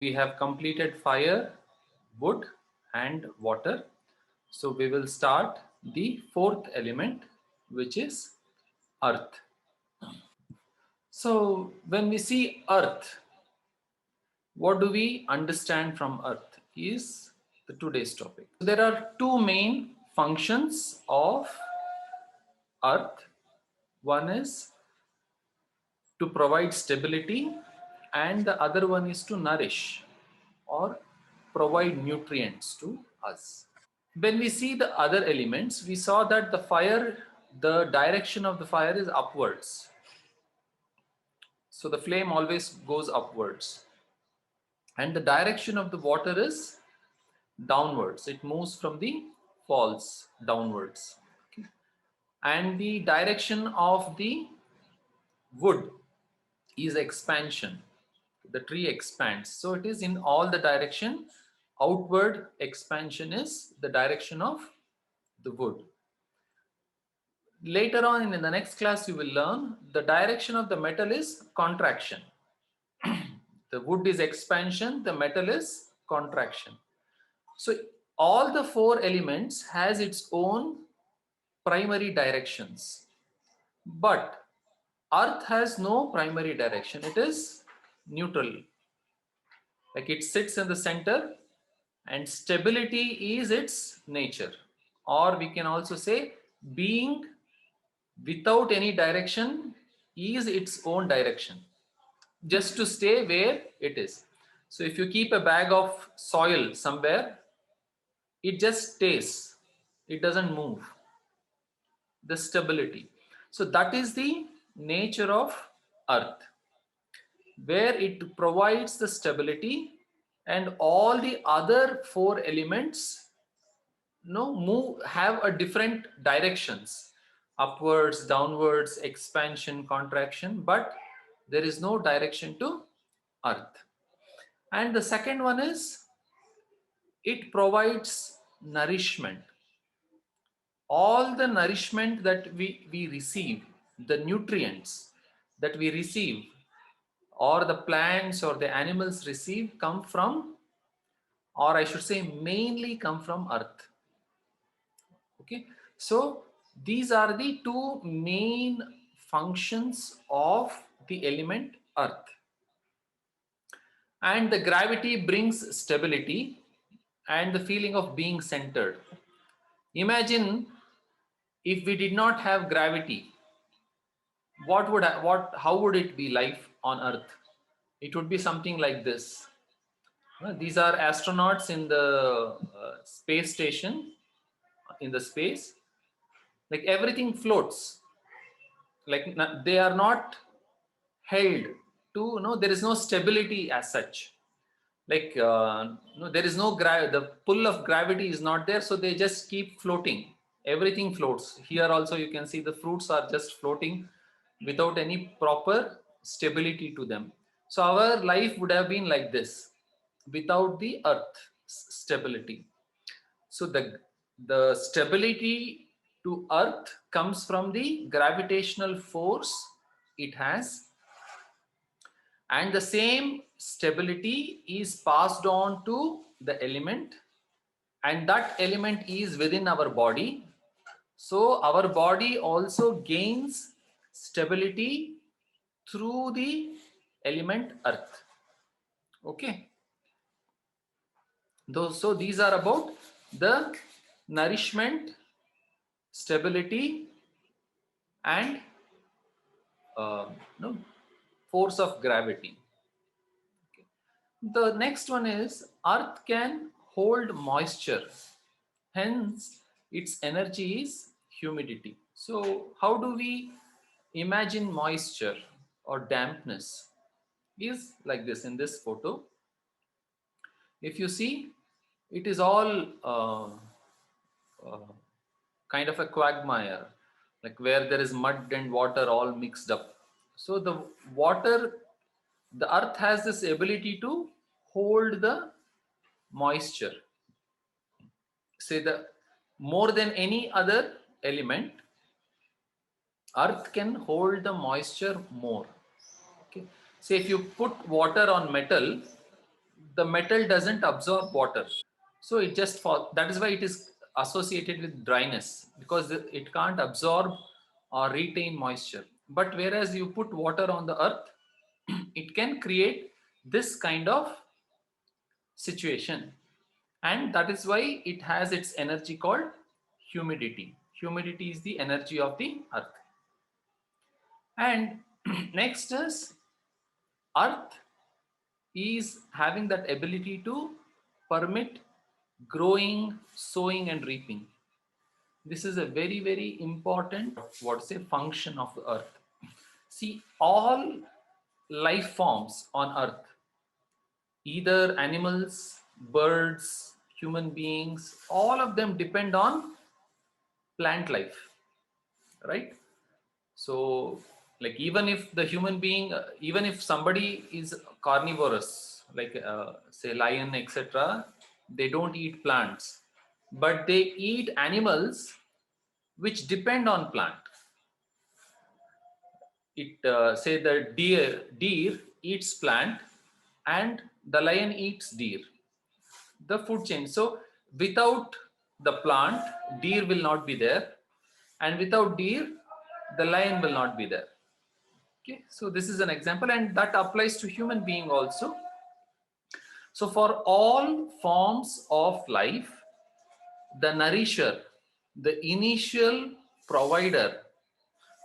We have completed fire, wood, and water. So we will start the fourth element, which is earth. So when we see earth, what do we understand from earth is the today's topic. There are two main functions of earth. One is to provide stability, and the other one is to nourish or provide nutrients to us. When we see the other elements, we saw that the fire, the direction of the fire is upwards. So the flame always goes upwards. And the direction of the water is downwards. It moves from the falls downwards. Okay. And the direction of the wood is expansion. The tree expands. So it is in all the direction. Outward expansion is the direction of the wood. Later on in the next class, you will learn the direction of the metal is contraction. The wood is expansion, the metal is contraction. So all the four elements has its own primary directions. But earth has no primary direction. It is neutral. Like it sits in the center, and stability is its nature. Or we can also say being without any direction is its own direction, just to stay where it is. So if you keep a bag of soil somewhere, it just stays, it doesn't move. The stability. So that is the nature of earth, where it provides the stability, and all the other four elements move, have a different directions, upwards, downwards, expansion, contraction, but there is no direction to earth. And the second one is it provides nourishment. All the nourishment that we receive, the nutrients that we receive, or the plants or the animals receive, come from, or I should say mainly come from earth. Okay, so these are the two main functions of the element earth. And the gravity brings stability and the feeling of being centered. Imagine if we did not have gravity, how would it be life on earth? It would be something like this. These are astronauts in the space station, in the space. Like everything floats. Like they are not held to, there is no stability as such. Like there is no the pull of gravity is not there, so they just keep floating. Everything floats. Here also you can see the fruits are just floating without any proper stability to them. So our life would have been like this without the earth stability. So the stability to earth comes from the gravitational force it has, and the same stability is passed on to the element, and that element is within our body. So our body also gains stability through the element earth. Okay, so these are about the nourishment, stability, and uh, no, force of gravity. Okay. The next one is earth can hold moisture, hence its energy is humidity. So how do we imagine moisture or dampness? Is like this in this photo. If you see, it is all uh, kind of a quagmire, like where there is mud and water all mixed up. So the water, the earth has this ability to hold the moisture. Say the more than any other element, earth can hold the moisture more. Okay. Say if you put water on metal, the metal doesn't absorb water. So it just falls. That is why it is associated with dryness, because it can't absorb or retain moisture. But whereas you put water on the earth, it can create this kind of situation. And that is why it has its energy called humidity. Humidity is the energy of the earth. And next is earth is having that ability to permit growing, sowing and reaping. This is a very, very important, what say, function of the earth. See, all life forms on earth, either animals, birds, human beings, all of them depend on plant life, right? So like even if the human being, even if somebody is carnivorous, like say lion, etc., they don't eat plants, but they eat animals which depend on plant. It say the deer eats plant and the lion eats deer. The food chain. So without the plant, deer will not be there, and without deer, the lion will not be there. Okay, so this is an example, and that applies to human being also. So for all forms of life, the nourisher, the initial provider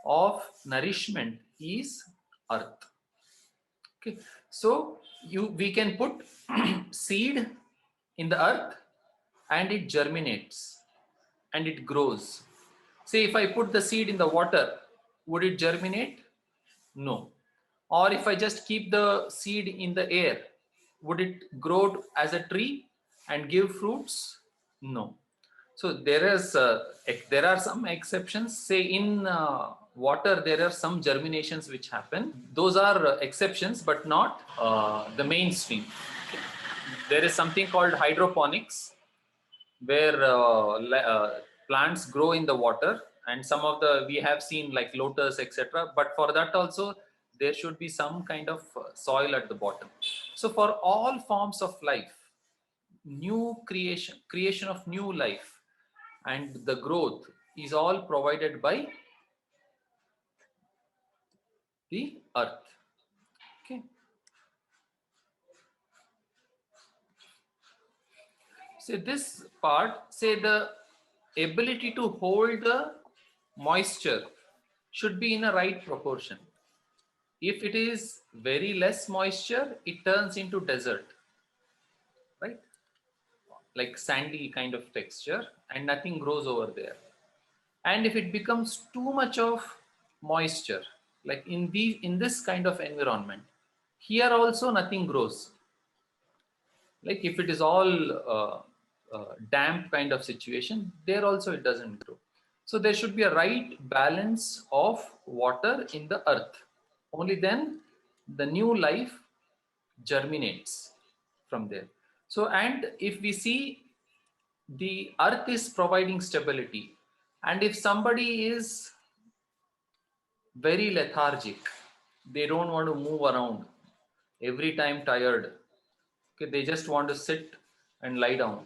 of nourishment is earth. Okay, so we can put seed in the earth and it germinates and it grows. Say if I put the seed in the water, would it germinate? No. Or if I just keep the seed in the air, would it grow as a tree and give fruits? No. So there are some exceptions. Say in water, there are some germinations which happen. Those are exceptions, but not the mainstream. There is something called hydroponics, where plants grow in the water, and some of the we have seen like lotus, etc. But for that also there should be some kind of soil at the bottom. So for all forms of life, new creation of new life and the growth is all provided by the earth. Okay, so this part, say the ability to hold the moisture should be in a right proportion. If it is very less moisture, it turns into desert, right? Like sandy kind of texture, and nothing grows over there. And if it becomes too much of moisture, like in this kind of environment, here also nothing grows. Like if it is all damp kind of situation, there also it doesn't grow. So there should be a right balance of water in the earth. Only then the new life germinates from there. So, and if we see, the earth is providing stability, and if somebody is very lethargic, they don't want to move around, every time tired, okay, they just want to sit and lie down,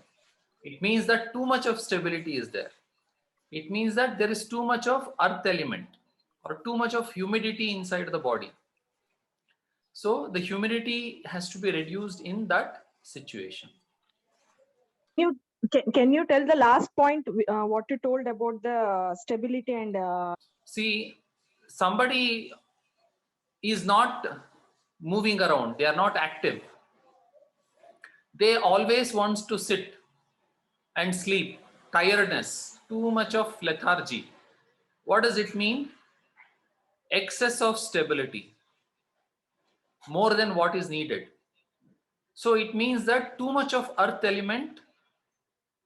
it means that too much of stability is there. It means that there is too much of earth element or too much of humidity inside the body. So the humidity has to be reduced in that situation. You can you tell the last point what you told about the stability and See, somebody is not moving around, they are not active, they always wants to sit and sleep, tiredness, too much of lethargy. What does it mean? Excess of stability, more than what is needed. So it means that too much of earth element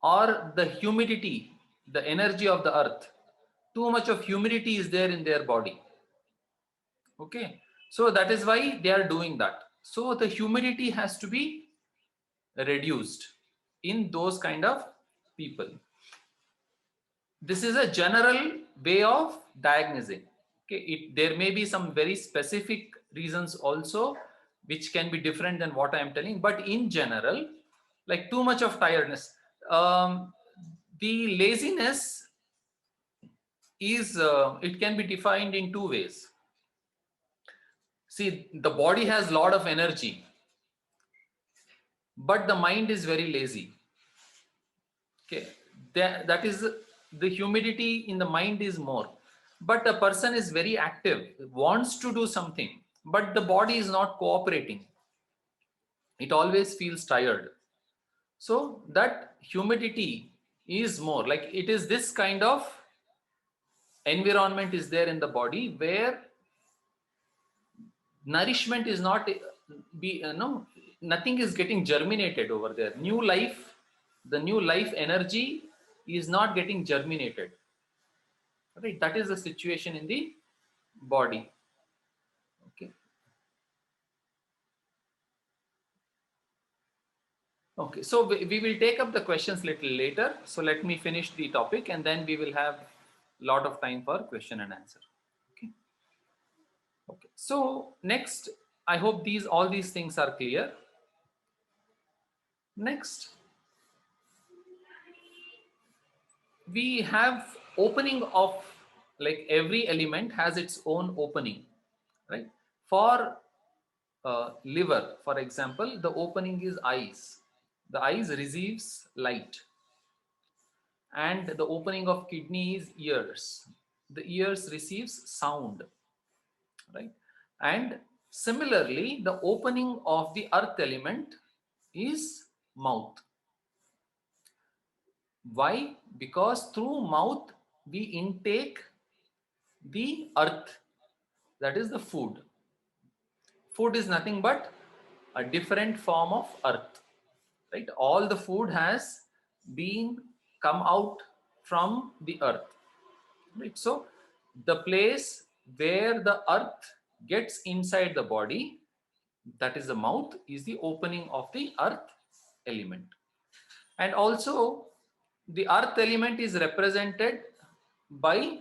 or the humidity, the energy of the earth, too much of humidity is there in their body. Okay, so that is why they are doing that. So the humidity has to be reduced in those kind of people. This is a general way of diagnosing. Okay, there may be some very specific reasons also which can be different than what I am telling. But in general, like too much of tiredness, the laziness is, it can be defined in two ways. See, the body has a lot of energy, but the mind is very lazy. Okay, that is the humidity in the mind is more. But a person is very active, wants to do something, but the body is not cooperating. It always feels tired. So that humidity is more, like it is this kind of environment is there in the body where nourishment is not no, nothing is getting germinated over there. New life, the new life energy is not getting germinated. Right, that is the situation in the body. Okay. Okay, so we will take up the questions little later. So let me finish the topic and then we will have a lot of time for question and answer. Okay. Okay. So next, I hope all these things are clear. Next, we have opening of, like every element has its own opening, right? For liver, for example, the opening is eyes. The eyes receives light. And the opening of kidney is ears. The ears receives sound, right? And similarly, the opening of the earth element is mouth. Why? Because through mouth we intake the earth, that is the food. Food is nothing but a different form of earth, right? All the food has been come out from the earth, right? So the place where the earth gets inside the body, that is the mouth, is the opening of the earth element. And also the earth element is represented by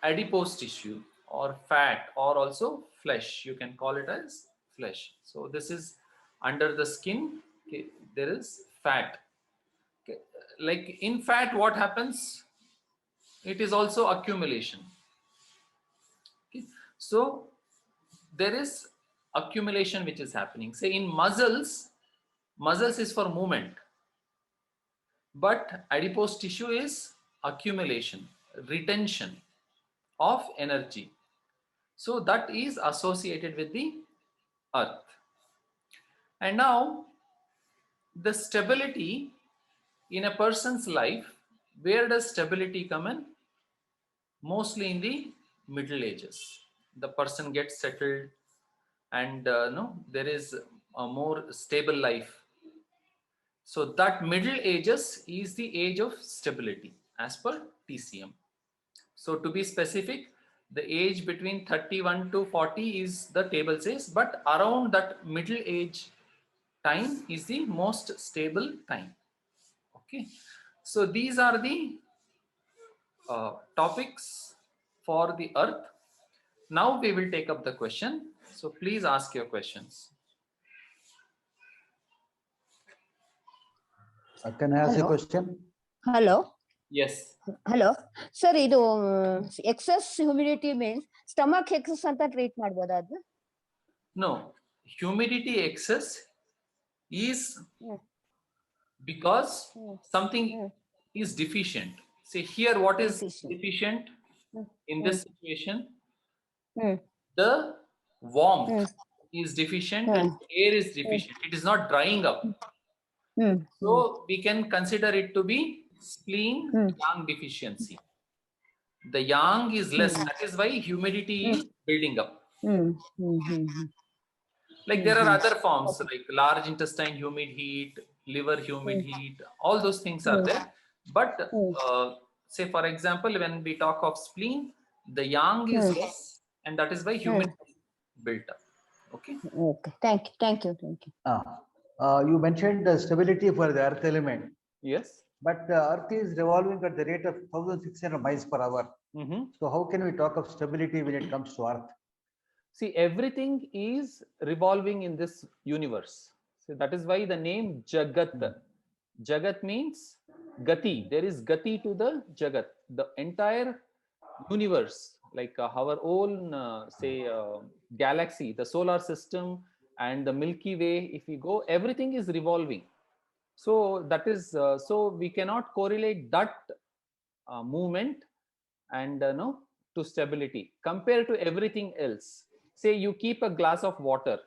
adipose tissue or fat, or also flesh. You can call it as flesh. So this is under the skin. Okay, there is fat. Okay. Like in fat, what happens? It is also accumulation. Okay. So there is accumulation which is happening. Say in muscles, muscles is for movement, but adipose tissue is accumulation, retention of energy. So that is associated with the earth. And now the stability in a person's life, where does stability come in? Mostly in the middle ages. The person gets settled and no, there is a more stable life. So that middle ages is the age of stability as per TCM. So to be specific, the age between 31 to 40 is the table says, but around that middle age time is the most stable time. Okay. So these are the topics for the earth. Now we will take up the question. So please ask your questions. Can I ask a Hello. question? Hello. Yes. Hello. Sir, ಇದು excess humidity means stomach excess ಅಂತ treat ಮಾಡಬಹುದಾ ಅದು? No, humidity excess is because something is deficient. See here, what is deficient in this situation? The warmth is deficient and air is deficient. It is not drying up. So we can consider it to be spleen yang deficiency. The yang is less. That is why humidity is building up. Like there are other forms like large intestine humid heat, liver humid heat, all those things are there. But say for example, when we talk of spleen, the yang is less, and that is why humidity is built up. Okay. Okay. Thank you. You mentioned the stability for the earth element. Yes. But the earth is revolving at the rate of 1600 miles per hour. So how can we talk of stability when it comes to earth? See, everything is revolving in this universe. So that is why the name Jagat. Jagat means Gati. There is Gati to the Jagat. The entire universe, like our own, galaxy, the solar system, and the Milky Way, if we go, everything is revolving. So that is, so we cannot correlate that movement and no, to stability compared to everything else. Say you keep a glass of water,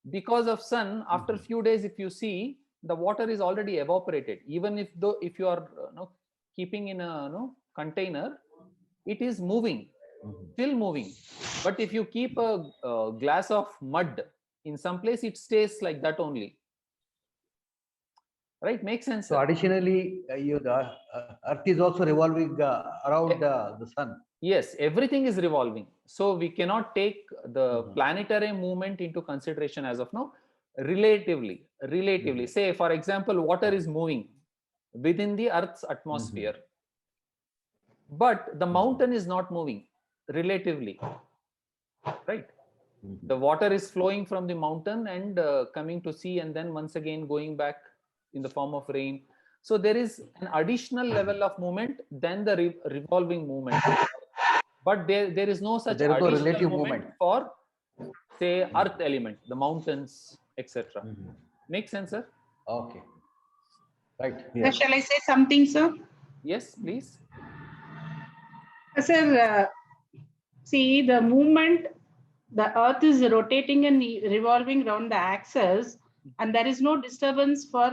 because of sun, after a few days, if you see, the water is already evaporated. Even if you are keeping in a container, it is moving, still moving. But if you keep a glass of mud in some place, it stays like that only. Right? Makes sense. So Sir? additionally, the Earth is also revolving around the sun. Yes, everything is revolving. So we cannot take the Mhm. planetary movement into consideration as of now. Relatively, Mhm. say for example, water is moving within the Earth's atmosphere, but the mountain is not moving relatively, right? Mhm. The water is flowing from the mountain and coming to sea, and then once again going back in the form of rain. So there is an additional level of movement than the revolving movement. But there is no such there is no additional relative movement movement. for, say, earth element, the mountains, etc. Mhm. Make sense, sir? Okay. Right. Sir, Yes. shall I say something, sir? Yes, please. Sir, see the movement, the earth is rotating and revolving around the axis, and there is no disturbance for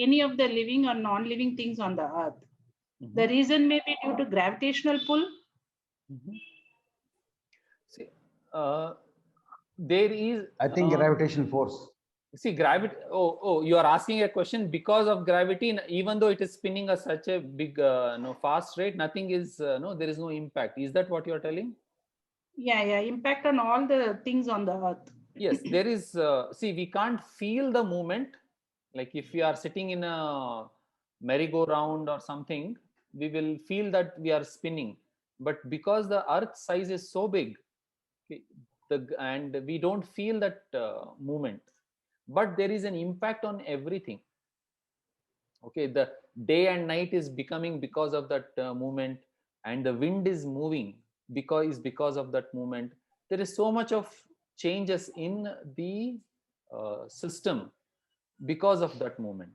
any of the living or non-living things on the earth. Mhm. The reason may be due to gravitational pull. Mhm. See, there is. I think gravitational force. See, gravity. Oh, you are asking a question because of gravity. Even though it is spinning at such a big, fast rate, nothing is. There is no impact. Is that what you are telling? Yeah, impact on all the things on the earth. Yes, there is. See, we can't feel the movement. Like if we are sitting in a merry-go-round or something, we will feel that we are spinning. But because the Earth size is so big, okay, and we don't feel that movement, but there is an impact on everything. Okay, the day and night is becoming because of that movement, and the wind is moving because of that movement. There is so much of changes in the system because of that movement.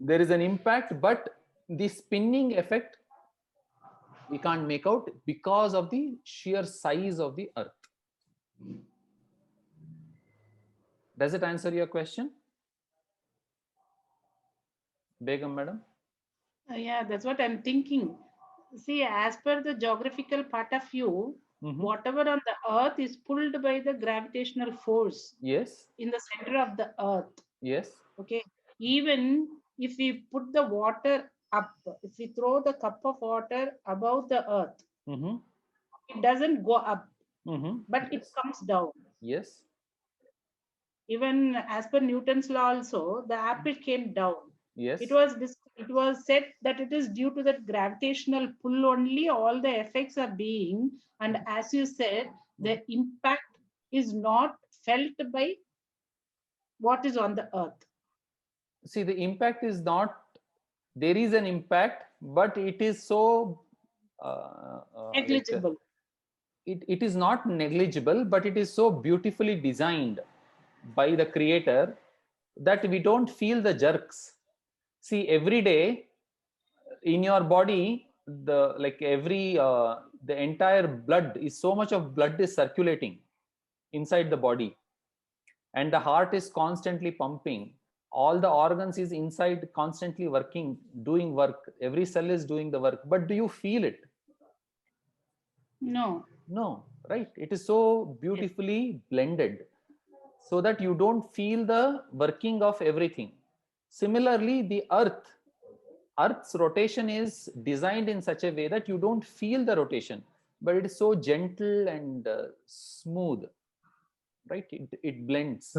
There is an impact, but the spinning effect we can't make out because of the sheer size of the earth. Does it answer your question, Begum madam? Yeah, that's what I'm thinking. See, as per the geographical part of view, whatever on the earth is pulled by the gravitational force Yes, in the center of the earth. yes. Okay, even if we put the water up, if we throw the cup of water above the earth, it doesn't go up, but it Yes. comes down. Yes. Even as per Newton's law also, the apple came down. Yes. It was said that it is due to that gravitational pull only all the effects are being, and as you said, the impact is not felt by what is on the earth. See, the impact is not, there is an impact, but it is so Negligible. It is not negligible, but it is so beautifully designed by the creator that we don't feel the jerks. See, every day in your body, the entire blood is, so much of blood is circulating inside the body, and the heart is constantly pumping. All the organs is inside constantly working, doing work. Every cell is doing the work, but do you feel it? No. No, right? It is so beautifully blended so that you don't feel the working of everything. Similarly, the Earth's rotation is designed in such a way that you don't feel the rotation, but it is so gentle and smooth, right? It blends.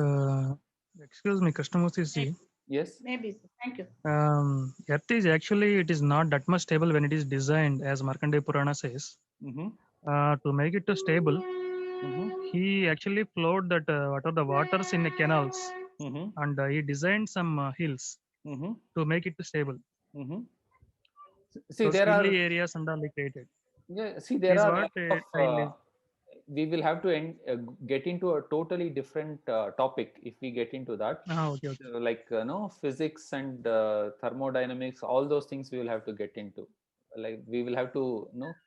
Excuse me, Krishnamurthy ji. Yes. Maybe. Thank you. Earth is actually, it is not that much stable when it is designed, as Markandeya Purana says. To make it stable, Mhm, he actually plowed that what are the waters in the canals, mhm, and he designed some hills mhm, to make it stable. mhm. See, Those there hilly are, areas and all he created. yeah, see, there Is are what lots of, I live. we will have to get into a totally different topic if we get into that. Okay, okay. Like, no, physics and thermodynamics, all those things we will have to get into. Like, we will have to,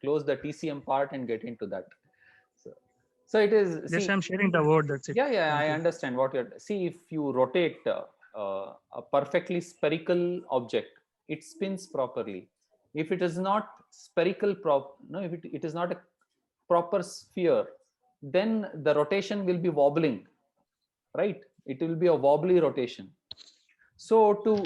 close the TCM part and get into that. So, so it is, Just see, I'm sharing the word. That's it. yeah, yeah, Thank I you. understand what you're. See, if you rotate a perfectly spherical object, it spins properly. If it is not spherical, no, if it is not a proper sphere, then the rotation will be wobbling, right? It will be a wobbly rotation. So to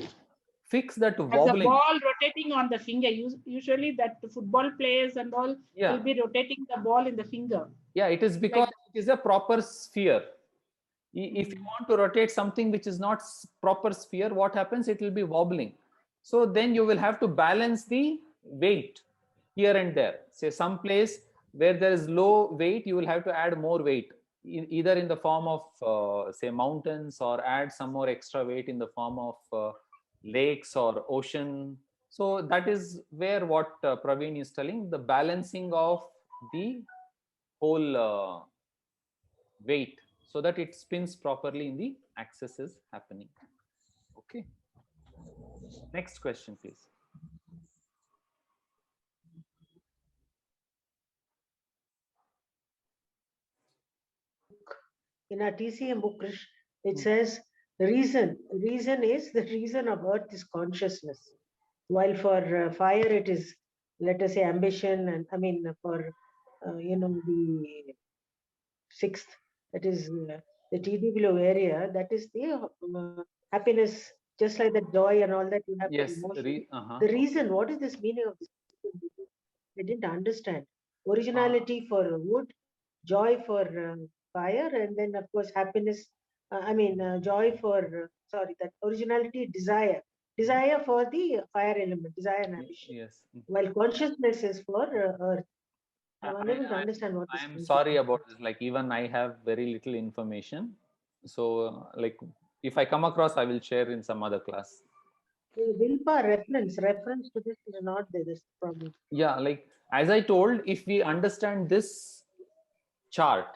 fix that As the wobbling, ball rotating on the finger, usually that the football players and all yeah, will be rotating the ball in the finger. yeah, it is because it is a proper sphere. If you want to rotate something which is not proper sphere, what happens? It will be wobbling. So then you will have to balance the weight here and there. Say some place where there is low weight, you will have to add more weight, either in the form of say mountains, or add some more extra weight in the form of lakes or ocean. So that is where what Praveen is telling, the balancing of the whole weight, so that it spins properly in the axis is happening. Okay. Next question, please. In our TCM book, Krish, it says reason. Reason is the reason of earth is consciousness. While for fire, it is, let us say, ambition. And I mean, for, the sixth, that is the TW area, that is the happiness, just like the joy and all that you have for Yes. emotion. The reason, what is this meaning of this? I didn't understand. Originality for wood, joy for fire, and then of course happiness. Joy for sorry, that originality, desire for the fire element, desire and ambition. Yes. While consciousness is for earth. I'm unable to understand what I this am means. sorry about this. Like, even I have very little information. So, like, if I come across, I will share in some other class. The willpower reference to this is not there. This problem. Yeah, like as I told, if we understand this chart,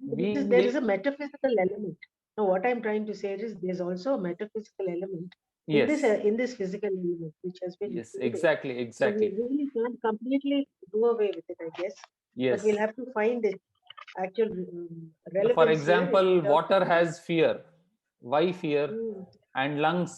There is a metaphysical element. Now, what I'm trying to say is there's also a metaphysical element yes, in this physical element, which has been yes, included. exactly. So we really can't completely do away with it, I guess. Yes. But we'll have to find the actual relevance. For example, here water has fear. Why fear? And lungs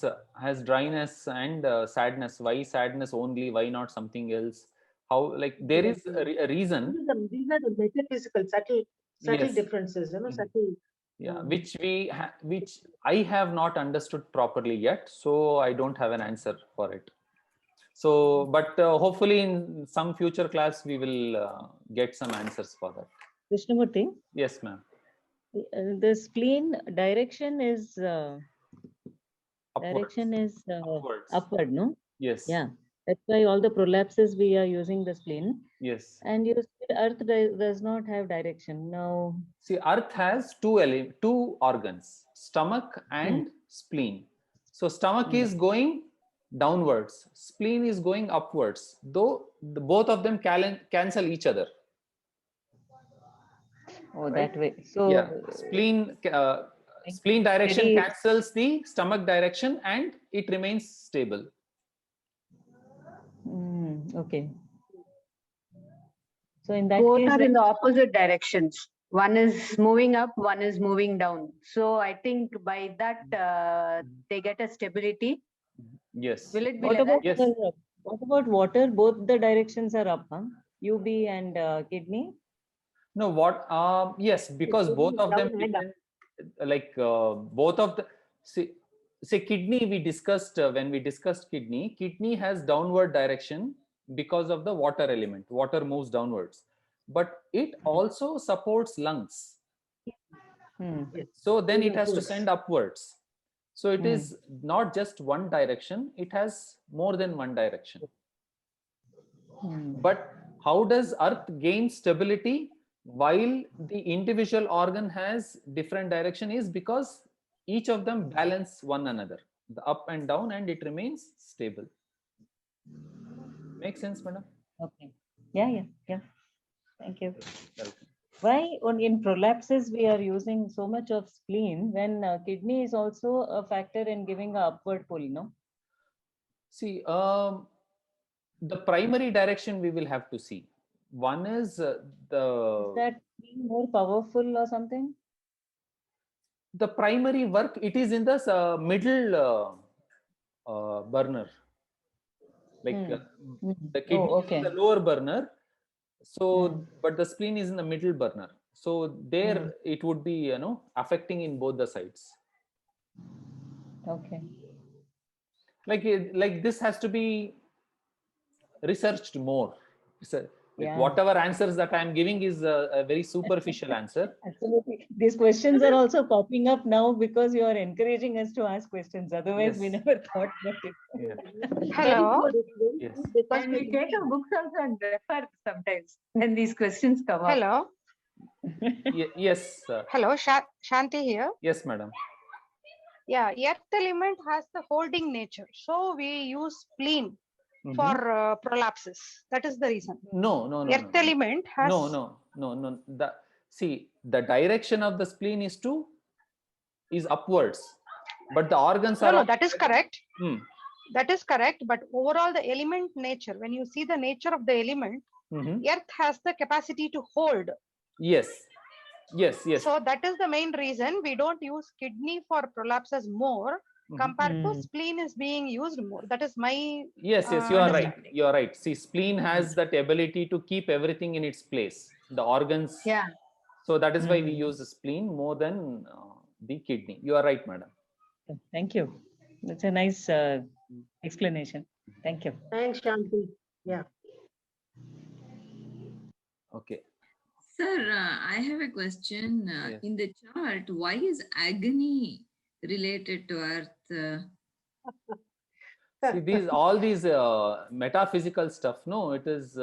has dryness and sadness. Why sadness only? Why not something else? How, like, there is a reason. These are the metaphysical, subtle Yes. differences, subtle. Yeah, which I have not understood properly yet, so I don't have an answer for it. So, but hopefully in some future class we will get some answers for that. Krishnamurthy, Yes, ma'am. the spleen direction is Upwards. Upwards. upward, no? Yes. Yeah, that's why all the prolapses we are using the spleen. Yes. And you said Earth does not have direction. Now, see, Earth has two organs, stomach and spleen. So stomach is going downwards, spleen is going upwards, though both of them cancel each other. oh, that way. So yeah, spleen direction cancels the stomach direction and it remains stable. Okay. So in that both case, are in the opposite directions. One is moving up, one is moving down. So I think by that they get a stability. Yes. Will it be what like about that? Yes. What about water? Both the directions are up, huh? UB and kidney. No, what? Yes, because both of them depend, like both of the say kidney we discussed when we discussed kidney has downward direction because of the water element. Water moves downwards, but it also supports lungs. So then it has to send upwards. So it is not just one direction, it has more than one direction. But how does Earth gain stability? while the individual organ has different direction is because each of them balance one another, the up and down, and it remains stable. Make sense, madam? Okay. Yeah. Thank you. Welcome. Why in prolapses we are using so much of spleen when kidney is also a factor in giving a upward pull, no? See, the primary direction we will have to see. One is Is that spleen more powerful or something? the primary work. It is in the middle burner, like the kidney is okay. in the lower burner. So, but the spleen is in the middle burner. So there it would be, affecting in both the sides. Okay. Like this has to be researched more. Like Yeah. whatever answers that I am giving is a very superficial answer. Absolutely. These questions are also popping up now because you are encouraging us to ask questions. Otherwise, we Yes. never thought about it. Hello. Yes. Because we take our books also and refer sometimes when these questions come up. Hello. Yes. Hello. Shanti here. Yes, madam. Yeah, earth element has the holding nature. So we use spleen for prolapses. That is the reason. No. Earth element has. No. See, the direction of the spleen is upwards, but the organs are. No, that is correct. Hmm. That is correct. But overall, the element nature, when you see the nature of the element, earth has the capacity to hold. Yes. So that is the main reason we don't use kidney for prolapses more compared to spleen is being used more. That is my Yes, you are right. You are right. See, spleen has that ability to keep everything in its place. The organs. Yeah. So that is why we use the spleen more than the kidney. You are right, madam. Thank you. That's a nice explanation. Thank you. Thanks, Shanti. Yeah. Okay. Sir, I have a question. Yes. In the chart, why is agony related to earth? See, all these metaphysical stuff, no, it is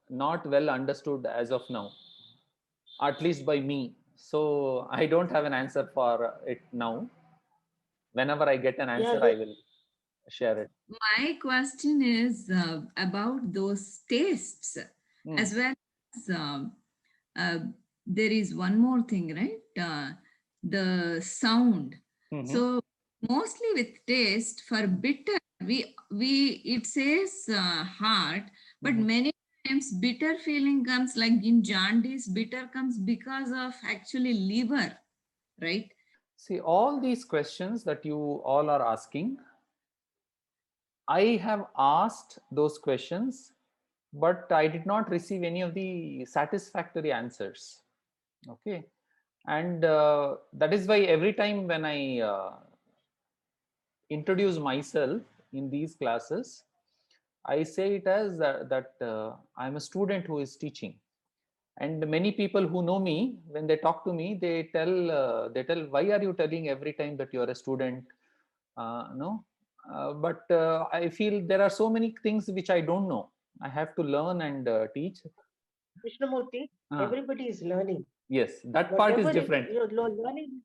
not well understood as of now, at least by me. So I don't have an answer for it now. Whenever I get an answer, I will share it. My question is about those tastes, as well as there is one more thing, right? The sound. So mostly with taste, for bitter, it says heart, but many times bitter feeling comes, like in jaundice, bitter comes because of actually liver, right? See, all these questions that you all are asking, I have asked those questions, but I did not receive any of the satisfactory answers. Okay. And that is why every time when I introduce myself in these classes, I say it as that I'm a student who is teaching. And many people who know me, when they talk to me, they tell, why are you telling every time that you are a student? No, but I feel there are so many things which I don't know. I have to learn and teach. Krishnamurti, everybody is learning. Yes, that part is different. Learning.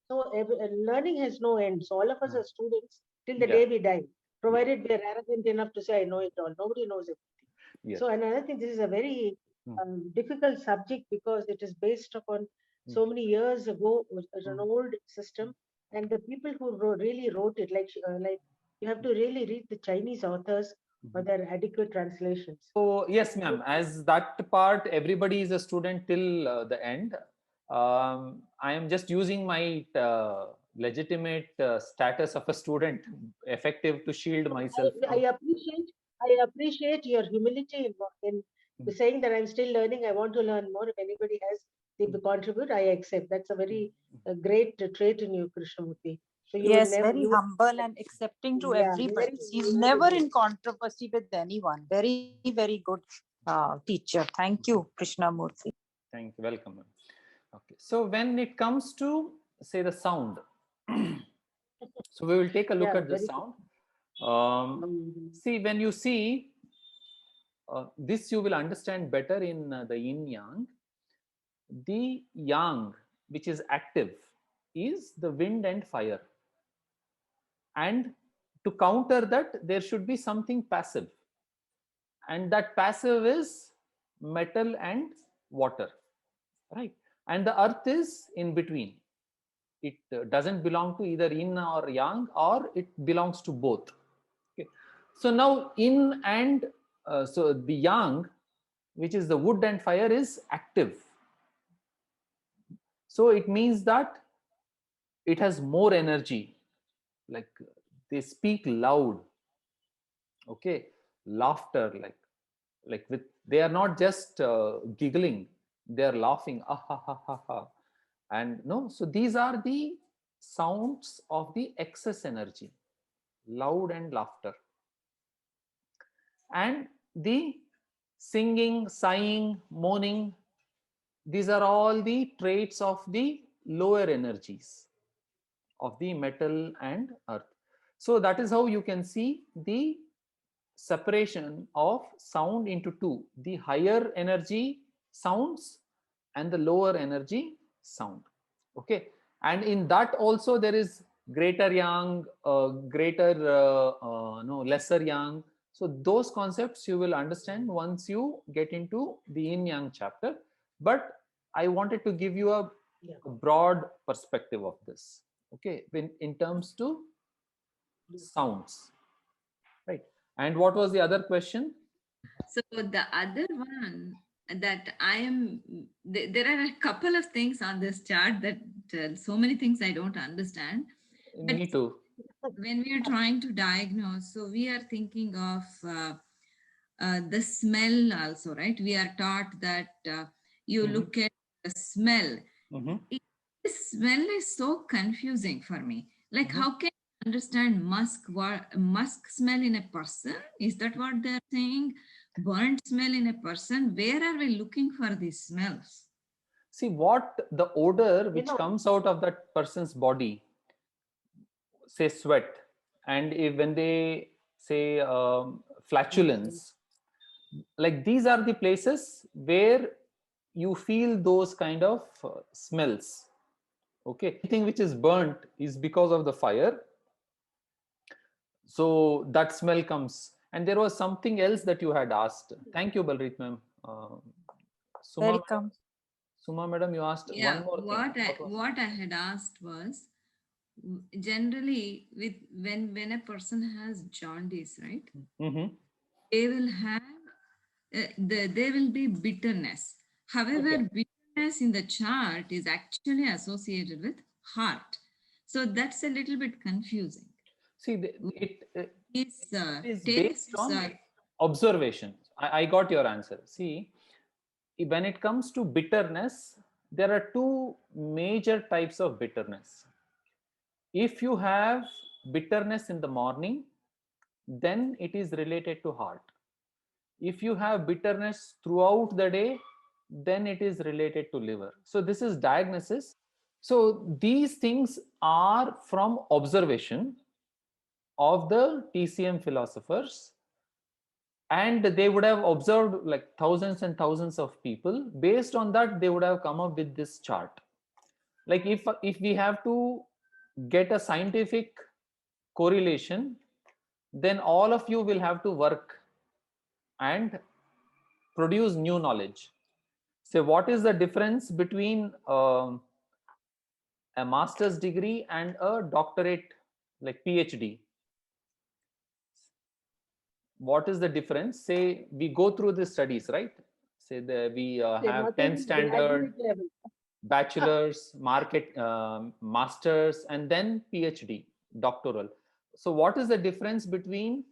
So learning has no end. So all of us are students till the day we die, provided we are arrogant enough to say, I know it all. Nobody knows it. Yes. So another thing, this is a very difficult subject because it is based upon so many years ago. It's an old system, and the people who really wrote it, like you have to really read the Chinese authors for their adequate translations. So yes, ma'am, as that part, everybody is a student till the end. I am just using my legitimate status of a student, effective to shield myself. I appreciate your humility in saying that I'm still learning. I want to learn more. If anybody has to contribute, I accept. That's a very great trait in you, Krishnamurti. So you yes, very humble and accepting to everybody. He's never in controversy with anyone. Very, very good teacher. Thank you, Krishnamurti. Thank you. Welcome. Okay. So when it comes to, say, the sound, so we will take a look at the sound. See, when you see this, you will understand better in the yin yang. the yang, which is active, is the wind and fire. And to counter that, there should be something passive. And that passive is metal and water, right? And the earth is in between. It doesn't belong to either yin or yang, or it belongs to both. Okay. So now yin and so the yang, which is the wood and fire, is active. So it means that it has more energy. Like they speak loud. Okay, laughter, like with, they are not just giggling, they are laughing, ah ha ha ha ha. And no, so these are the sounds of the excess energy, loud and laughter. And the singing, sighing, moaning, these are all the traits of the lower energies of the metal and earth. So that is how you can see the separation of sound into two: the higher energy sounds and the lower energy sound. Okay, and in that also there is greater yang, lesser yang. So those concepts you will understand once you get into the yin yang chapter. But I wanted to give you a broad perspective of this. Okay, in terms to sounds, right? And what was the other question? So the other one that I am, there are a couple of things on this chart that so many things I don't understand. Me too. When we are trying to diagnose, so we are thinking of the smell also, right? We are taught that you look at the smell. The smell is so confusing for me. Like, how can you understand musk smell in a person? Is that what they're saying? Burnt smell in a person? Where are we looking for these smells? See, what the odor which comes out of that person's body, say sweat, and when they say flatulence, like these are the places where you feel those kind of smells. Okay, anything which is burnt is because of the fire, so that smell comes. And there was something else that you had asked. Thank you, Balrit ma'am. Welcome. Suma madam, you asked one more thing. What I had asked was, generally when a person has jaundice, right? They will have there will be bitterness. However, bitterness in the chart is actually associated with heart. So that's a little bit confusing. See, it is based tastes on observation. I got your answer. See, when it comes to bitterness, there are two major types of bitterness. If you have bitterness in the morning, then it is related to heart. If you have bitterness throughout the day, then it is related to liver. So this is diagnosis. So these things are from observation of the TCM philosophers, and they would have observed like thousands and thousands of people. Based on that, they would have come up with this chart. Like if we have to get a scientific correlation, then all of you will have to work and produce new knowledge. So what is the difference between a master's degree and a doctorate, like PhD? What is the difference? Say we go through the studies, right? Say that we have 10th standard, bachelor's, masters, and then PhD, doctoral. So what is the difference between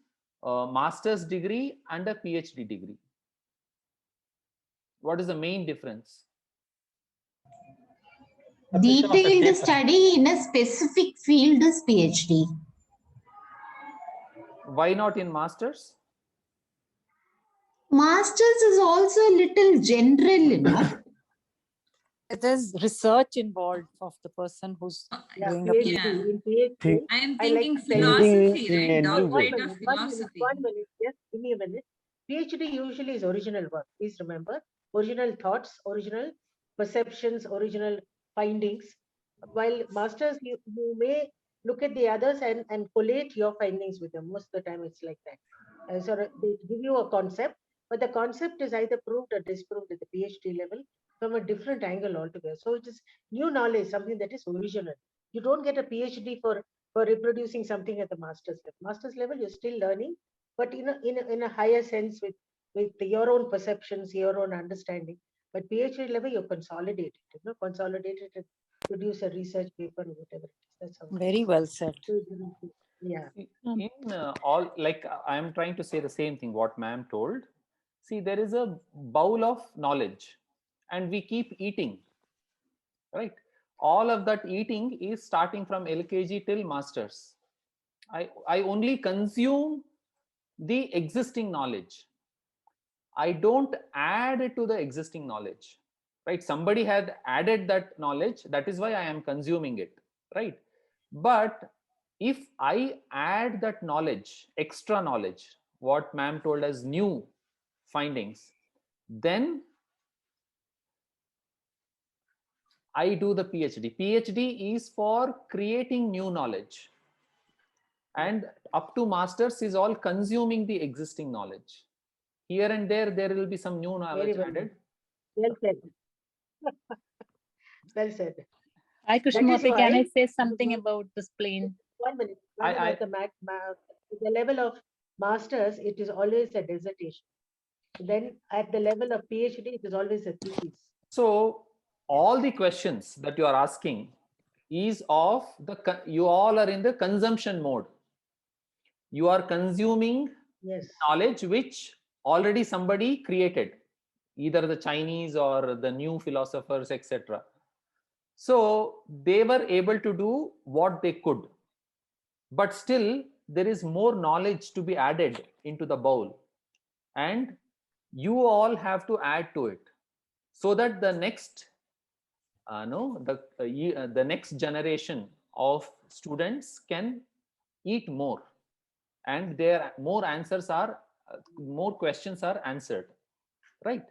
a master's degree and a PhD degree? What is the main difference? Detailed study in a specific field is PhD. Why not in masters? Masters is also a little general enough. There's research involved of the person who's doing a PhD. I am thinking philosophy, right? Doctorate of philosophy. One minute, just give me a minute. PhD usually is original work. Please remember, original thoughts, original perceptions, original findings. While masters, you may look at the others and collate your findings with them. Most of the time it's like that. So they give you a concept, but the concept is either proved or disproved at the PhD level from a different angle altogether. So it is new knowledge, something that is original. You don't get a PhD for reproducing something at the master's level. Master's level, you're still learning, but in a higher sense with your own perceptions, your own understanding. But PhD level, you consolidate it, consolidate it and produce a research paper or whatever it is. That's how. Very well said. Yeah. In all, like I am trying to say the same thing what ma'am told. See, there is a bowl of knowledge and we keep eating, right? All of that eating is starting from LKG till masters. I only consume the existing knowledge. I don't add to the existing knowledge, right? Somebody had added that knowledge. That is why I am consuming it, right? But if I add that knowledge, extra knowledge, what ma'am told as new findings, then I do the PhD. PhD is for creating new knowledge. And up to masters is all consuming the existing knowledge. Here and there will be some new knowledge added. Well said. Well said. Hi, Krishnamurthy, can I say something about the spleen? 1 minute. At the level of masters, it is always a dissertation. Then at the level of PhD, it is always a thesis. So all the questions that you are asking is of the, you all are in the consumption mode. You are consuming knowledge which already somebody created, either the Chinese or the new philosophers, etc. So they were able to do what they could, but still there is more knowledge to be added into the bowl, and you all have to add to it so that the next the next generation of students can eat more, and their more answers are more questions are answered, right?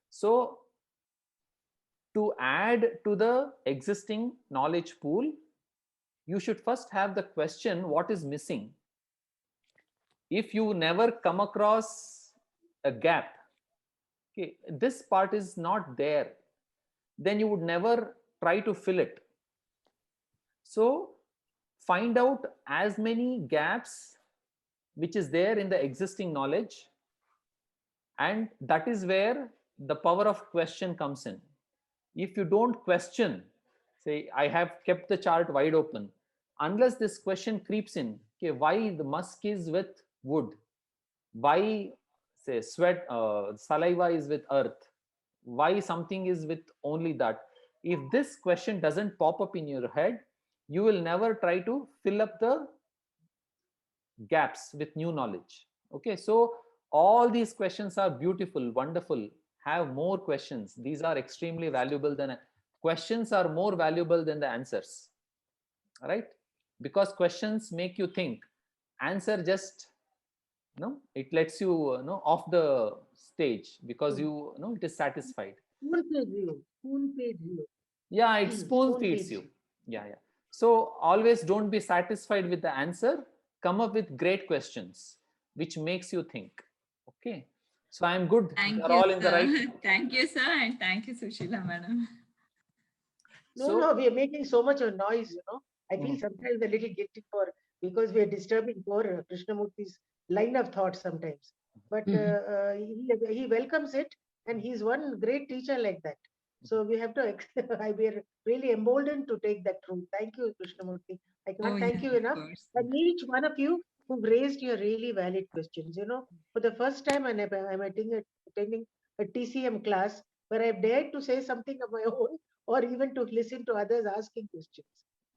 So to add to the existing knowledge pool, you should first have the question, what is missing? If you never come across a gap, okay, this part is not there, then you would never try to fill it. So find out as many gaps which is there in the existing knowledge, and that is where the power of question comes in. If you don't question, say I have kept the chart wide open, unless this question creeps in, okay, why the musk is with wood, why say sweat saliva is with earth, why something is with only that, if this question doesn't pop up in your head, you will never try to fill up the gaps with new knowledge. Okay, so all these questions are beautiful, wonderful. Have more questions. These are extremely valuable. Than questions are more valuable than the answers, right? Because questions make you think. Answer just it lets you off the stage because you know it is satisfied. Spoon feeds you. Yeah, it spoon feeds you. Yeah. So always don't be satisfied with the answer. Come up with great questions which makes you think. Okay, so I'm good. They're all in the right. Thank you, sir, and thank you, Sushila madam. No, we are making so much of noise, I feel sometimes a little guilty because we are disturbing poor Krishnamurthy's line of thought sometimes. But he welcomes it, and he's one great teacher like that. So we have to, we are really emboldened to take that route. Thank you, Krishnamurthy. I can't thank you enough. And each one of you who raised your really valid questions. For the first time, I'm attending a TCM class where I've dared to say something of my own, or even to listen to others asking questions.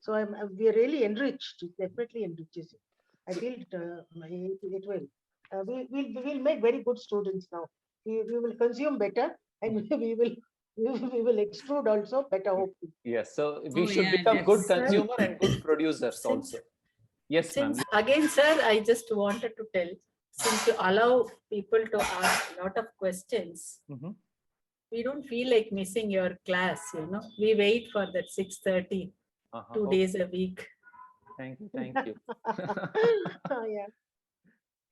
So we are really enriched. It definitely enriches you. I feel it will. We'll make very good students now. We will consume better, and we will extrude also better, hopefully. Yes, so we should become good consumer and good producers also. Yes, ma'am. Again, sir, I just wanted to tell, since you allow people to ask a lot of questions, we don't feel like missing your class, you know. We wait for that 6:30, 2 days a week. Thank you. Oh, yeah.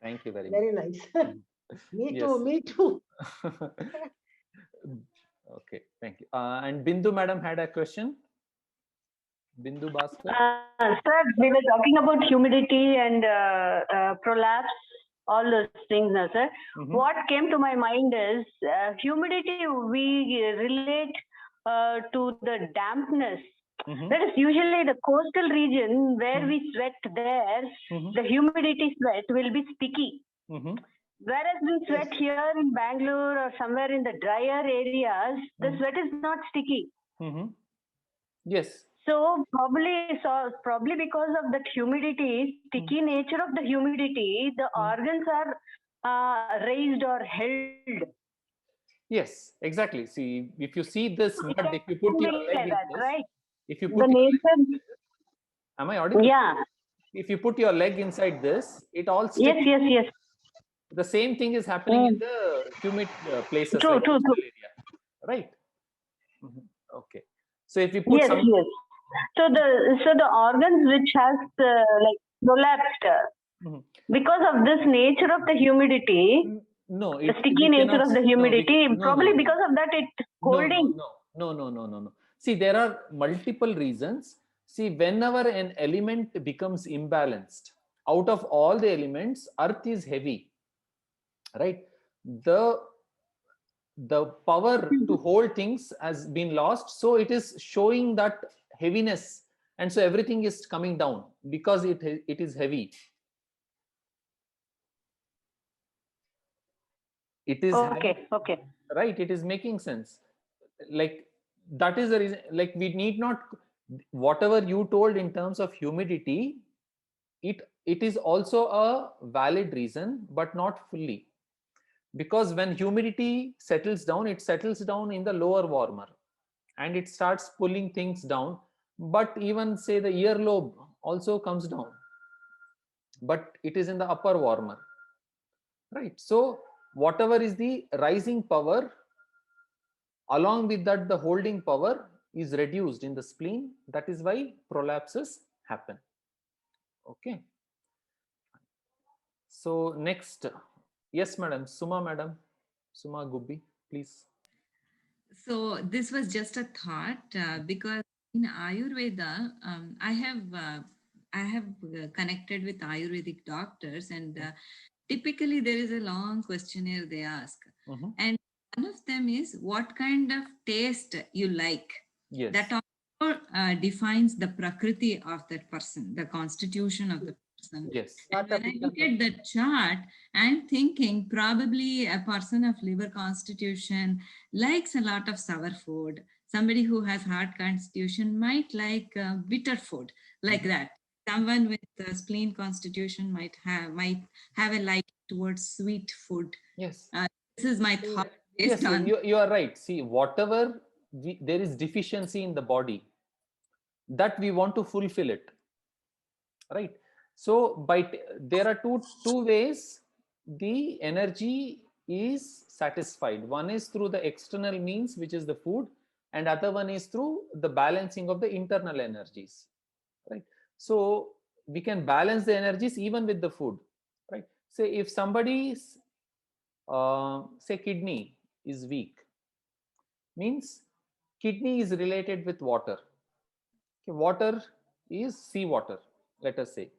Thank you very Very much. nice. Me Yes. too, me too. Okay, thank you. And Bindu madam had a question. Bindu Bhaskar. Sir, we were talking about humidity and prolapse, all those things now, sir. What came to my mind is humidity we relate to the dampness. That is usually the coastal region where we sweat there, the humidity sweat will be sticky. Whereas we sweat here in Bangalore or somewhere in the drier areas, the sweat is not sticky. Yes. So probably because of that humidity, sticky nature of the humidity, the organs are raised or held. Yes, exactly. See, if you see this mud, if you put your leg in this, right? if you put The your leg nature. in this, am I audible? Yeah. If you put your leg inside this, it all sticks. Yes. The same thing is happening in the humid places True, like true. coastal area, right? Okay. So if you put some. Yes. So the organs which has like prolapsed because of this nature of the humidity. No, the sticky nature of the humidity. Probably because of that, it holding. No. See, there are multiple reasons. See, whenever an element becomes imbalanced, out of all the elements, earth is heavy, right? The power to hold things has been lost, so it is showing that heaviness, and so everything is coming down because it is heavy. It is okay. Right, it is making sense. Like that is the reason, like we need not, whatever you told in terms of humidity, it is also a valid reason, but not fully, because when humidity settles down, it settles down in the lower warmer and it starts pulling things down. But even say the earlobe also comes down, but it is in the upper warmer, right? So whatever is the rising power, along with that the holding power is reduced in the spleen. That is why prolapses happen. Okay. So next, yes madam, Suma Gubbi, please. So this was just a thought because in Ayurveda, I have connected with Ayurvedic doctors, and typically there is a long questionnaire they ask, and one of them is what kind of taste you like. Yes. That also defines the prakriti of that person, the constitution of the person. Yes. And when I look at the chart, I'm thinking probably a person of liver constitution likes a lot of sour food. Somebody who has heart constitution might like bitter food, like that. Someone with spleen constitution might have a like towards sweet food. Yes. This is my thought. Yes, you are right. See, whatever there is deficiency in the body, that we want to fulfill it, right? So there are two ways the energy is satisfied. One is through the external means, which is the food, and other one is through the balancing of the internal energies, right? So we can balance the energies even with the food, right? Say if somebody's say kidney is weak, means kidney is related with water. Okay, water is seawater, let us say,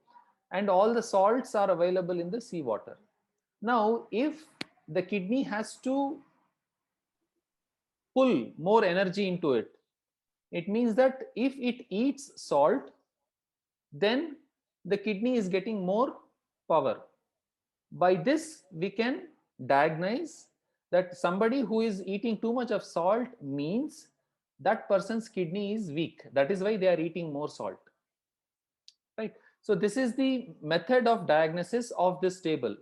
and all the salts are available in the seawater. Now if the kidney has to pull more energy into it, it means that if it eats salt, then the kidney is getting more power. By this we can diagnose that somebody who is eating too much of salt means that person's kidney is weak. That is why they are eating more salt, right? So this is the method of diagnosis of this table.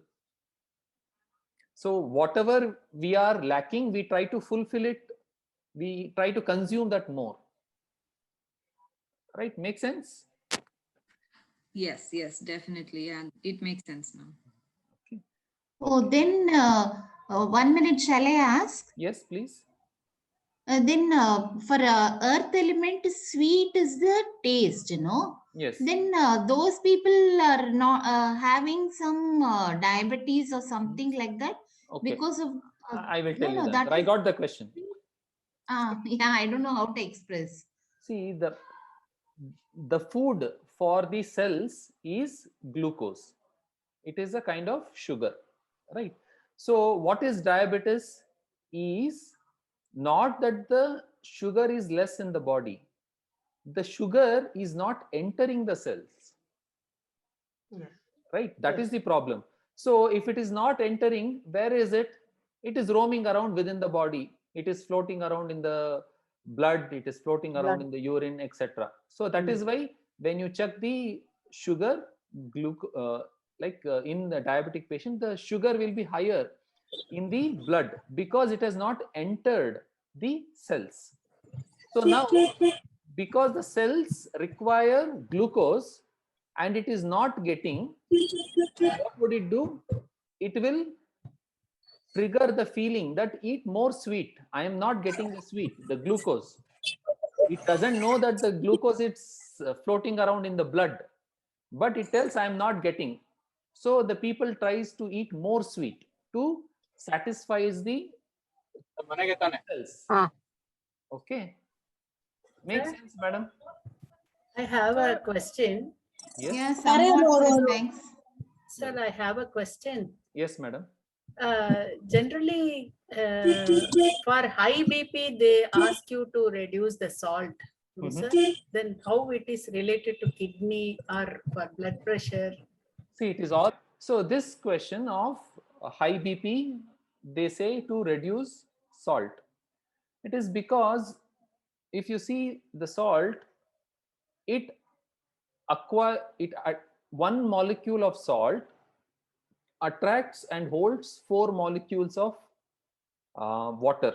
So whatever we are lacking, we try to fulfill it, we try to consume that more, right? Make sense? Yes, definitely, and it makes sense now. Oh, then 1 minute, shall I ask? Yes, please. Then for earth element, sweet is the taste, you know. Yes. Then those people are not having some diabetes or something like that Okay. because of. I will tell you no, that. that I is, got the question. yeah, I don't know how to express. See, the food for the cells is glucose. It is a kind of sugar, right? So what is diabetes is not that the sugar is less in the body. The sugar is not entering the cells, right? That is the problem. So if it is not entering, where is it? It is roaming around within the body. It is floating around in the blood. It is floating around in the urine, etc. So that is why when you check the sugar, in the diabetic patient, the sugar will be higher in the blood because it has not entered the cells. So now, because the cells require glucose and it is not getting, what would it do? It will trigger the feeling that eat more sweet. I am not getting the sweet, the glucose. It doesn't know that the glucose is floating around in the blood, but it tells I am not getting. So the people tries to eat more sweet to satisfy the cells. Okay. Makes sense, madam? I have a question. Yes. Yeah, somewhat, thanks. Sir, I have a question. Yes, madam. Generally, for high BP, they ask you to reduce the salt. No, sir? Then how it is related to kidney or for blood pressure? See, it is all. So this question of high BP, they say to reduce salt. It is because if you see the salt, one molecule of salt attracts and holds 4 molecules of water.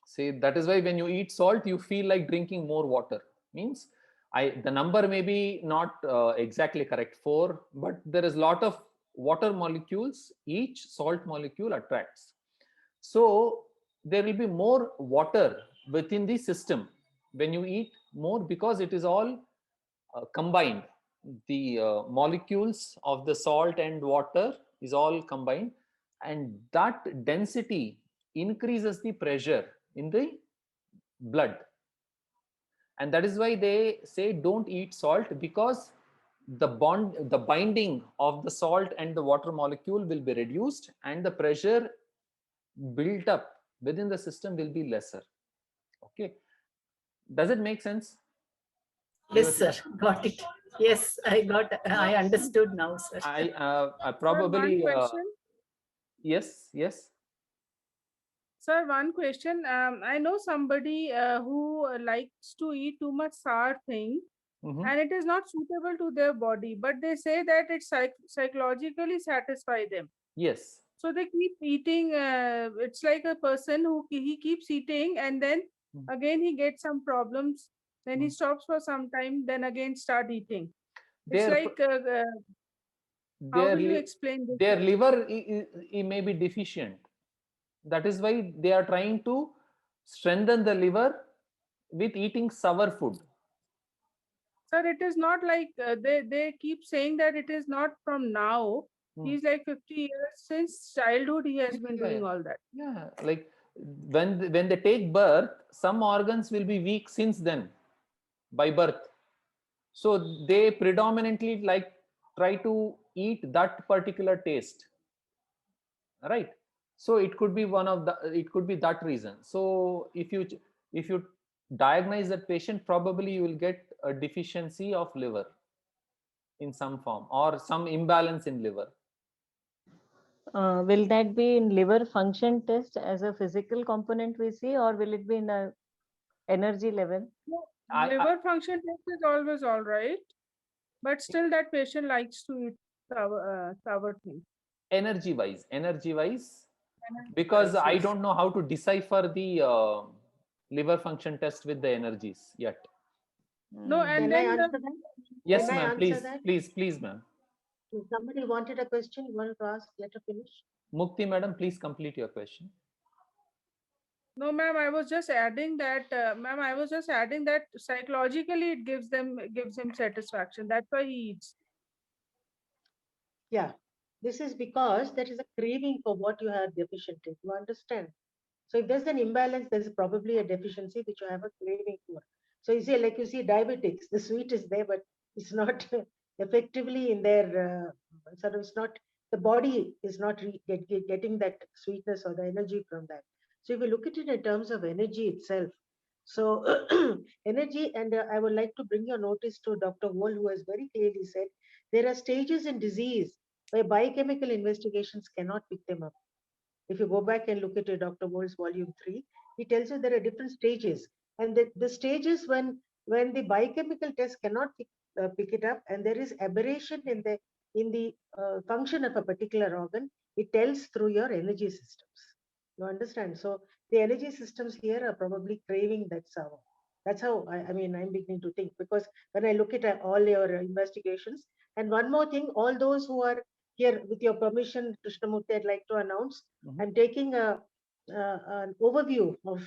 See, that is why when you eat salt, you feel like drinking more water. Means the number may be not exactly correct, 4, but there is a lot of water molecules each salt molecule attracts. So there will be more water within the system when you eat more because it is all combined. The molecules of the salt and water is all combined, and that density increases the pressure in the blood. And that is why they say don't eat salt, because the binding of the salt and the water molecule will be reduced and the pressure built up within the system will be lesser. Okay. Does it make sense? Yes, sir. Got it. Yes, I understood now, sir. I probably. Sir, one question. Yes. Sir, one question. I know somebody who likes to eat too much sour thing, and it is not suitable to their body, but they say that it psychologically satisfies them. Yes. So they keep eating. It's like a person who he keeps eating, and then again he gets some problems. Then he stops for some time, then again start eating. It's like how will you explain this? Their liver may be deficient. That is why they are trying to strengthen the liver with eating sour food. Sir, it is not like they keep saying that it is not from now. He's like 50 years, since childhood he has been doing all that. Yeah, like when they take birth, some organs will be weak since then by birth. So they predominantly try to eat that particular taste, right? So it could be that reason. So if you diagnose that patient, probably you will get a deficiency of liver in some form or some imbalance in liver. Will that be in liver function test as a physical component we see, or will it be in a energy level? Liver function test is always all right, but still that patient likes to eat sour things. Energy wise, because I don't know how to decipher the liver function test with the energies yet. No, and Can I then answer that? Yes, Can I ma'am. answer Please, ma'am. Somebody wanted a question. You wanted to ask? Let her finish. Mukti, madam, please complete your question. No, ma'am, I was just adding that, ma'am, I was just adding that psychologically it gives him satisfaction. That's why he eats. Yeah, this is because there is a craving for what you are deficient in. You understand? So if there's an imbalance, there's probably a deficiency which you have a craving for. So you see, like you see diabetics, the sweet is there, but it's not effectively in their, sort of, it's not, the body is not getting that sweetness or the energy from that. So if you look at it in terms of energy itself, so energy, and I would like to bring your notice to Dr. Wall, who has very clearly said, there are stages in disease where biochemical investigations cannot pick them up. If you go back and look at Dr. Wall's volume 3, he tells you there are different stages. And the stages when the biochemical test cannot pick it up, and there is aberration in the function of a particular organ, it tells through your energy systems. You understand? So the energy systems here are probably craving that sour. That's how I mean, I'm beginning to think, because when I look at all your investigations, and one more thing, all those who are here, with your permission, Krishnamurti, I'd like to announce, I'm taking an overview of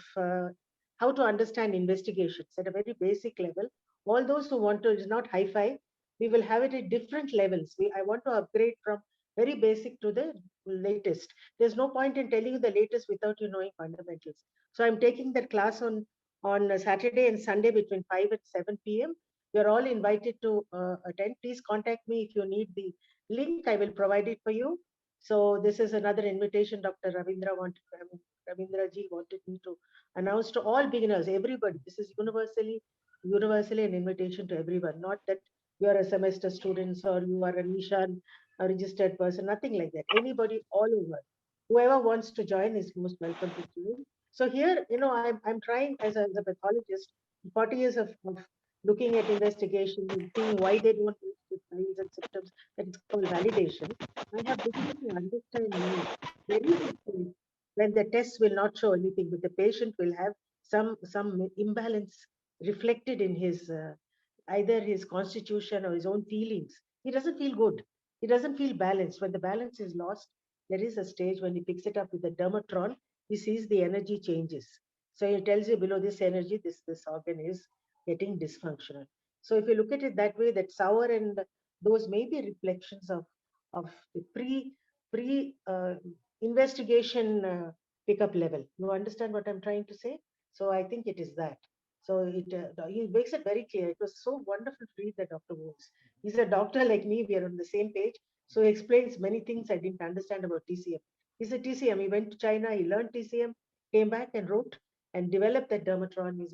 how to understand investigations at a very basic level. All those who want to, it's not hi-fi, we will have it at different levels. I want to upgrade from very basic to the latest. There's no point in telling you the latest without you knowing fundamentals. So I'm taking that class on Saturday and Sunday between 5 and 7 p.m. You're all invited to attend. Please contact me if you need the link. I will provide it for you. So this is another invitation Dr. Ravindra ji wanted me to announce to all beginners, everybody. This is universally an invitation to everyone. Not that you are a semester students or you are a Nishan, a registered person, nothing like that. Anybody all over. Whoever wants to join is most welcome to join. So here, I'm trying as a pathologist, 40 years of looking at investigation and seeing why they don't use the signs and symptoms, that it's called validation. I have begun to understand very different when the tests will not show anything, but the patient will have some imbalance reflected in his either his constitution or his own feelings. He doesn't feel good. He doesn't feel balanced. When the balance is lost, there is a stage when he picks it up with the dermatron, he sees the energy changes. So it tells you below this energy, this organ is getting dysfunctional. So if you look at it that way, that sour and those may be reflections of the pre investigation pickup level. You understand what I'm trying to say? So I think it is that. So he makes it very clear. It was so wonderful to read that Dr. Woods. He's a doctor like me. We are on the same page. So he explains many things I didn't understand about TCM. He's a TCM. He went to China. He learned TCM, came back and wrote and developed that dermatron.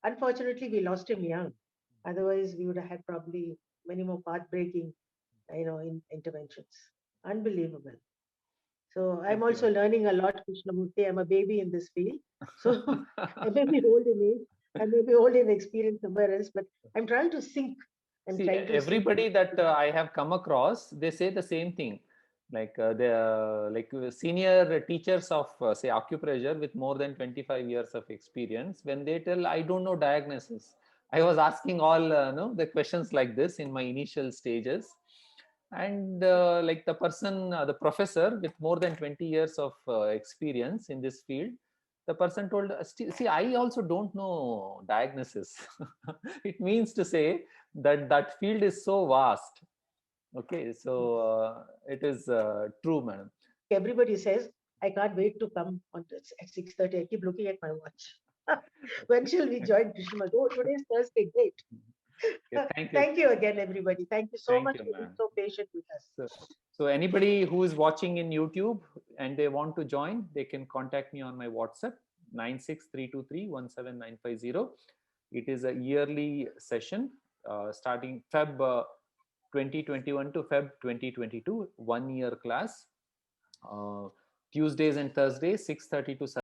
Unfortunately, we lost him young. Otherwise, we would have had probably many more path-breaking, interventions. Unbelievable. So I'm also learning a lot, Krishnamurti. I'm a baby in this field. So I may be old in age, I may be old in experience somewhere else, but I'm trying to think. Everybody that I have come across, they say the same thing. Like the senior teachers of say acupressure with more than 25 years of experience, when they tell, I don't know diagnosis. I was asking all the questions like this in my initial stages. And like the person, the professor with more than 20 years of experience in this field, the person told, see, I also don't know diagnosis. It means to say that field is so vast. Okay, so it is true, madam. Everybody says, I can't wait to come on at 6:30. I keep looking at my watch. When shall we join Krishna? Oh, today is Thursday. Great. Okay, thank you. Thank you again, everybody. Thank you so much for being so patient with us. So anybody who is watching in YouTube and they want to join, they can contact me on my WhatsApp 96323 It is a yearly session starting Feb 2021 to Feb 2022, 1 year class. Tuesdays and Thursdays, 6:30 to 7.